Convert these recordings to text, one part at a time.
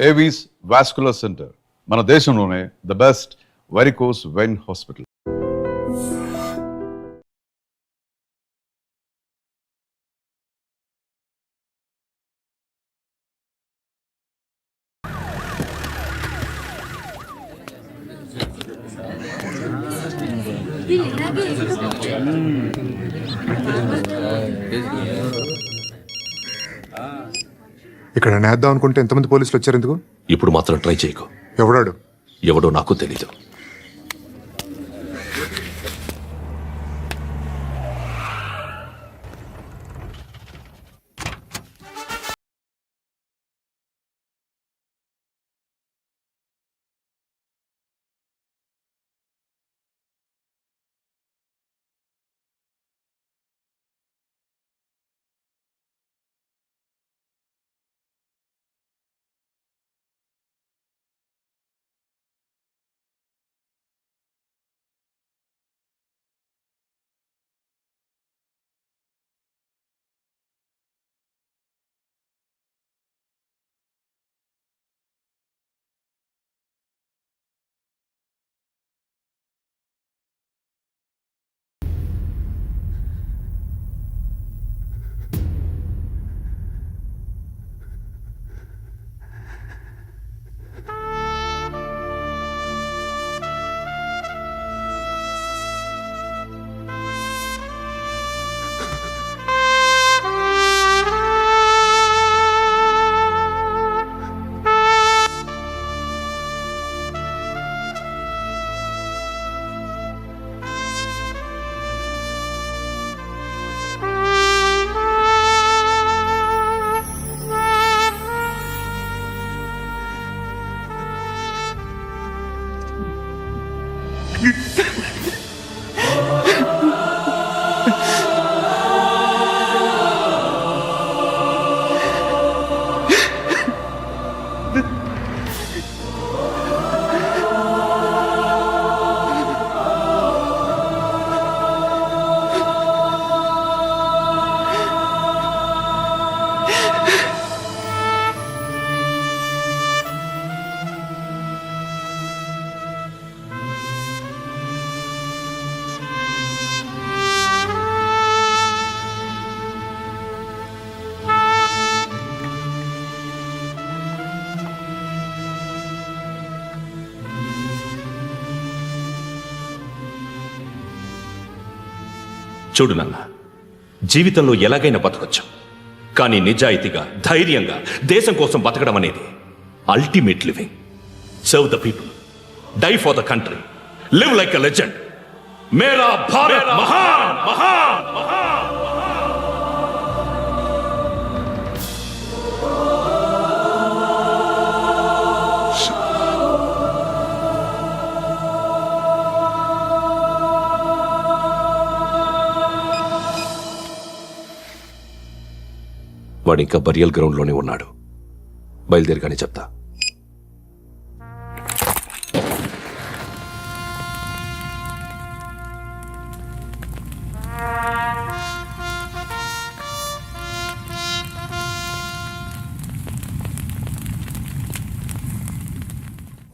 Avis vascular centre, మన దేశంలోనే the best varicose vein hospital. ఇక్కడ నేద్దాం అనుకుంటే ఎంతమంది పోలీసులు వచ్చారు ఎందుకు? ఇప్పుడు మాత్రం ట్రై చేయకు. ఎవడాడు? ఎవడో నాకు తెలీదు. చూడు నాన్న, జీవితంలో ఎలాగైనా బతకొచ్చు, కానీ నిజాయితీగా ధైర్యంగా దేశం కోసం బతకడం అనేది ultimate living. Serve the people, die for the country, live like a legend. మేరా భారత్ మహాన్ మహాన్ మహాన్. వాడు ఇంకా బరియల్ గ్రౌండ్లోనే ఉన్నాడు. బయలుదేరిగానే చెప్తా.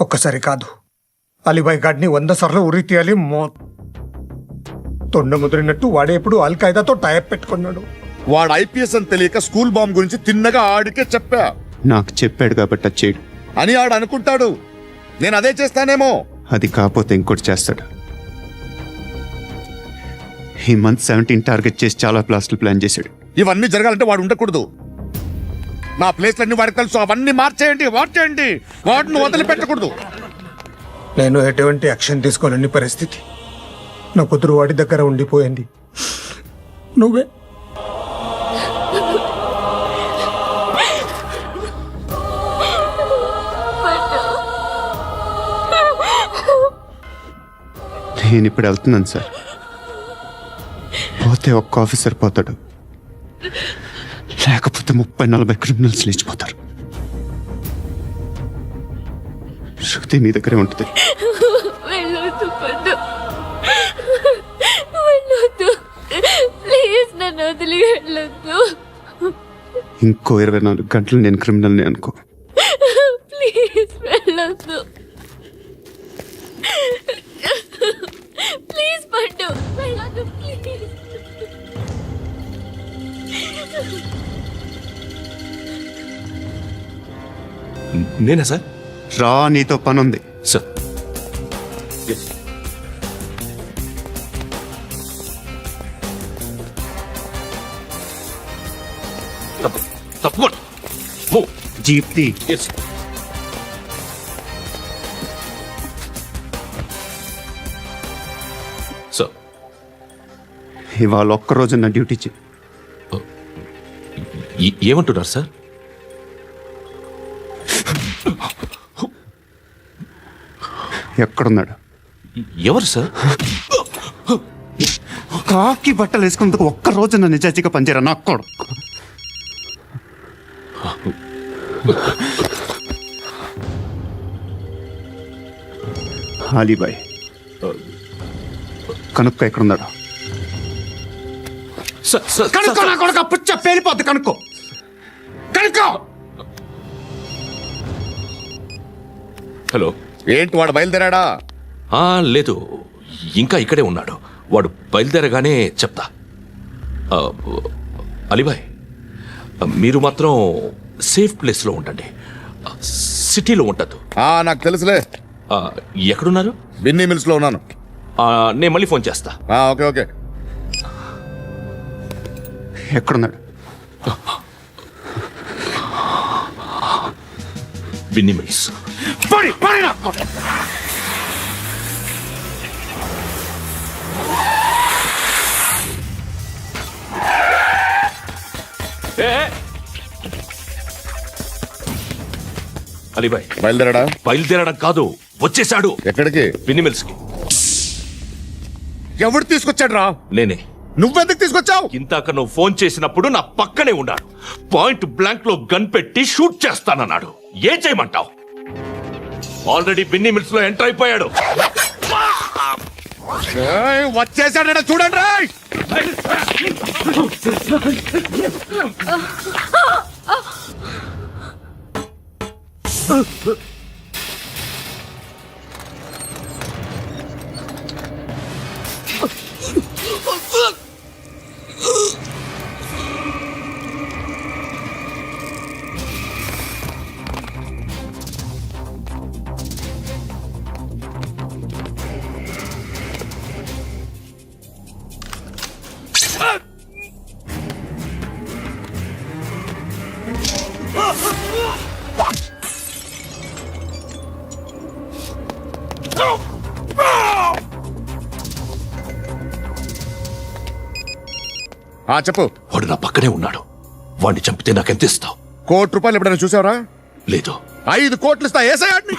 ఒక్కసారి కాదు, అలీబాయ్ గాడిని 100 సార్లు ఉరి తీయాలి. తొండ ముదిరినట్టు వాడేప్పుడు అల్ ఖైదాతో టైప్ పెట్టుకున్నాడు. వాడు ఐపీఎస్ అని తెలియక స్కూల్ బాంబ్ గురించి తిన్నగా ఆడికే చెప్పా. నాకు చెప్పాడు కాబట్టి అది చేయడు అని ఆడు అనుకుంటాడు. నేను అదే చేస్తానేమో. అది కాకపోతే ఇంకోటి చేస్తాడు. ఈ మంత్ 17 టార్గెట్ చేసి చాలా ప్లాస్టులు ప్లాన్ చేశాడు. ఇవన్నీ జరగాలంటే వాడు ఉండకూడదు. నా ప్లేస్లన్నీ వాడికి తెలుసు. అవన్నీ మార్చేయండి, వార్చేయండి. వాడిని వదిలిపెట్టకూడదు. నేను ఎటువంటి యాక్షన్ తీసుకోలేని పరిస్థితి. నా కూతురు వాడి దగ్గర ఉండిపోయింది. నువ్వే నేను ఇప్పుడు వెళ్తున్నాను సార్. పోతే ఒక్క ఆఫీసర్ పోతాడు, లేకపోతే 30-40 క్రిమినల్స్ లేచిపోతారు. శృతి నీ దగ్గరే ఉంటుంది. ఇంకో 24 గంటలు నేను క్రిమినల్ని అనుకో. వెళ్ళొద్దు. ప్లీజ్ పండు, వెళ్ళొద్దు ప్లీజ్. నేనా సార్? రా, నీతో పని ఉంది. సార్ తప్పకుండా. జీప్తి సార్ ఇవాళ ఒక్కరోజు నా డ్యూటీ చేయి. ఏమంటున్నారు సార్? ఎక్కడున్నాడు? ఎవరు సార్? కాకి బట్టలు వేసుకున్నందుకు ఒక్కరోజు నా నిజాయితీగా పనిచేయరా నా కొడుకు. అలీబాయ్ కనుక్కో ఎక్కడున్నాడు. కనుక్కో నా కొడుకు, పుచ్చ పేలిపోద్ది. కనుక్కో కనుక్కో. హలో. ఏంటి వాడు బయలుదేరాడా? లేదు, ఇంకా ఇక్కడే ఉన్నాడు. వాడు బయలుదేరగానే చెప్తా. అలీబాయ్, మీరు మాత్రం సేఫ్ ప్లేస్లో ఉండండి, సిటీలో ఉండద్దు. నాకు తెలుసులే. ఎక్కడున్నారు? బిన్నీ మిల్స్ లో ఉన్నాను. నేను మళ్ళీ ఫోన్ చేస్తా. Okay okay. ఎక్కడున్నాడు? బిన్నీ మిల్స్. అలీబాయ్ బయలుదేరాడా? బయలుదేరడం కాదు, వచ్చేశాడు. ఎక్కడికి? బిన్నీ మిల్స్ కి. ఎవడు తీసుకొచ్చాడు రా? నేనే. నువ్వెందుకు తీసుకొచ్చావు? ఇంతాక నువ్వు ఫోన్ చేసినప్పుడు నా పక్కనే ఉన్నాడు. పాయింట్ బ్లాంక్ లో గన్ పెట్టి షూట్ చేస్తానన్నాడు. ఏం చేయమంటావు? ఆల్రెడీ బిన్నీ మిల్స్ లో ఎంటర్ అయిపోయాడు. వచ్చేసాడ చూడండి రా. చెప్పు. వాడు నా పక్కనే ఉన్నాడు. వాడిని చంపితే నాకెంత ఇస్తావు? ₹1,00,00,000 ఎప్పుడైనా చూసావరా? లేదు. 5 కోట్లు ఇస్తా. ఏసయాడిని.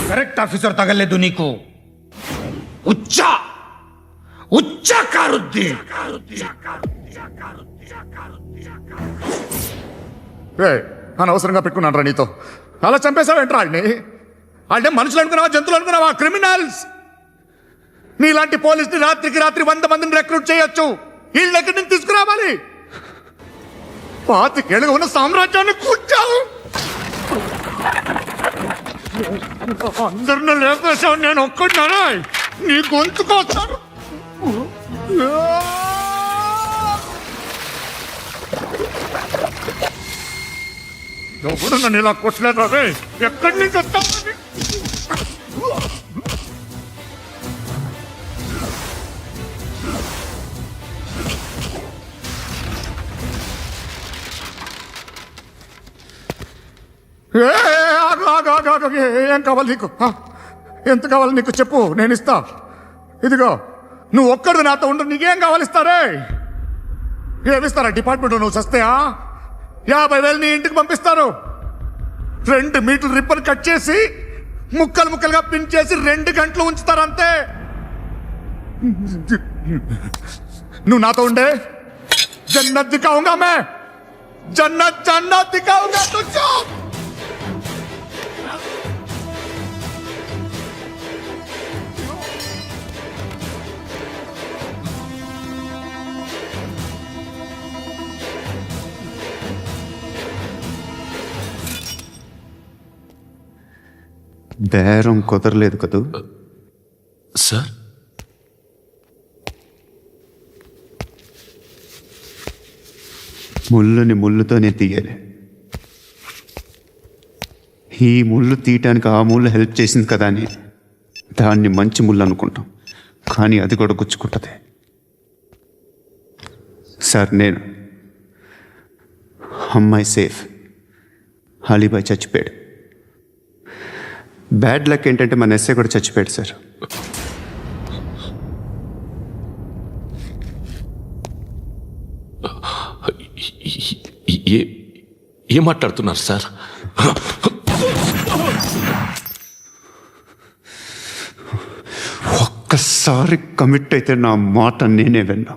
కరెక్ట్ ఆఫీసర్ తగలేదు నీకు. ఉచ్చా ఉచ్చా కారుద్ది. అనవసరంగా పెట్టుకున్నాను రా నీతో. అలా చంపేశావేంట్రా ఆడిని? అంటే మనుషులు అనుకున్నావా, జంతువులు అనుకున్నావా? క్రిమినల్స్. నీలాంటి పోలీసుని రాత్రికి రాత్రి 100 మందిని రిక్రూట్ చేయొచ్చు. వీళ్ళు ఎక్కడి నుంచి తీసుకురావాలి? 25 ఏళ్ళుగా ఉన్న సామ్రాజ్యాన్ని కూర్చావు. అందరిని లేపేశావు, నేను ఒక్కడినారా? నీ గొంతుకొచ్చాను. ఎవడు నన్ను ఇలా కొట్టలేదా? ఎక్కడి నుంచి వస్తావు? ఏం కావాలి నీకు? ఎంత కావాలి నీకు చెప్పు, నేను ఇస్తా. ఇదిగో నువ్వు ఒక్కడు నాతో ఉండు. నీకేం కావాలి ఇస్తారే? ఏమిస్తారా డిపార్ట్మెంట్? నువ్వు చస్తేయా 50,000 నీ ఇంటికి పంపిస్తారు. 2 మీటర్లు రిబ్బన్ కట్ చేసి ముక్కలు ముక్కలుగా పిన్ చేసి 2 గంటలు ఉంచుతారు అంతే. నువ్వు నాతో ఉండే జన్నత్ దిఖాऊंगा मैं, జన్నత్ జన్నత్ దిఖాऊंगा तुझको. బేరం కుదరలేదు కదూ? సార్, ముళ్ళుని ముళ్ళుతోనే తీయాలి. ఈ ముళ్ళు తీయటానికి ఆ ముళ్ళు హెల్ప్ చేసింది కదా అని దాన్ని మంచి ముళ్ళు అనుకుంటాం, కానీ అది కూడా గుచ్చుకుంటుంది. సార్, నేను అమ్మాయి సేఫ్, అలీబాయ్ చచ్చిపోయాడు. బ్యాడ్ లక్ ఏంటంటే మన ఎస్ఐ కూడా చచ్చిపోయాడు సార్. ఏం మాట్లాడుతున్నారు సార్? ఒక్కసారి కమిట్ అయితే నా మాట నేనే విన్నా.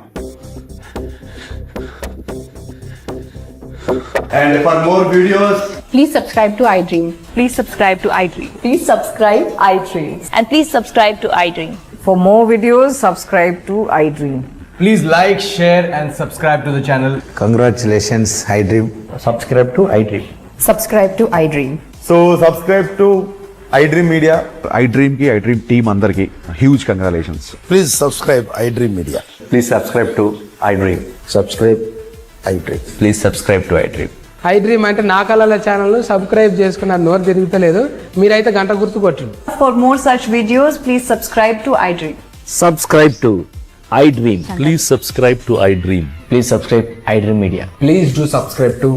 And for more videos, Please subscribe to iDream. Please subscribe to iDream. Please subscribe iDream. And please subscribe to iDream. For more videos, subscribe to iDream. please like, share, and subscribe to the channel. Congratulations, iDream. Subscribe to iDream. Subscribe to iDream. So subscribe to iDream Media. iDream కి iDream team అందరికి huge congratulations. Please subscribe iDream Media. Please subscribe to iDream. Subscribe iDream. Please subscribe to iDream. iDream అంటే నా కళల channel subscribe చేసుకున్నారు, నోరు తిరుగుతలేదు. మీరైతే గంట గుర్తు కొట్టండి. For more such videos, please subscribe to iDream. Subscribe to iDream. Please subscribe to I dream. Please subscribe iDream Media. Please do subscribe to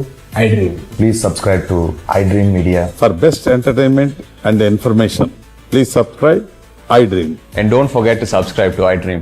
iDream. Please subscribe to iDream Media. For best entertainment and information, please subscribe iDream. And don't forget to subscribe to iDream.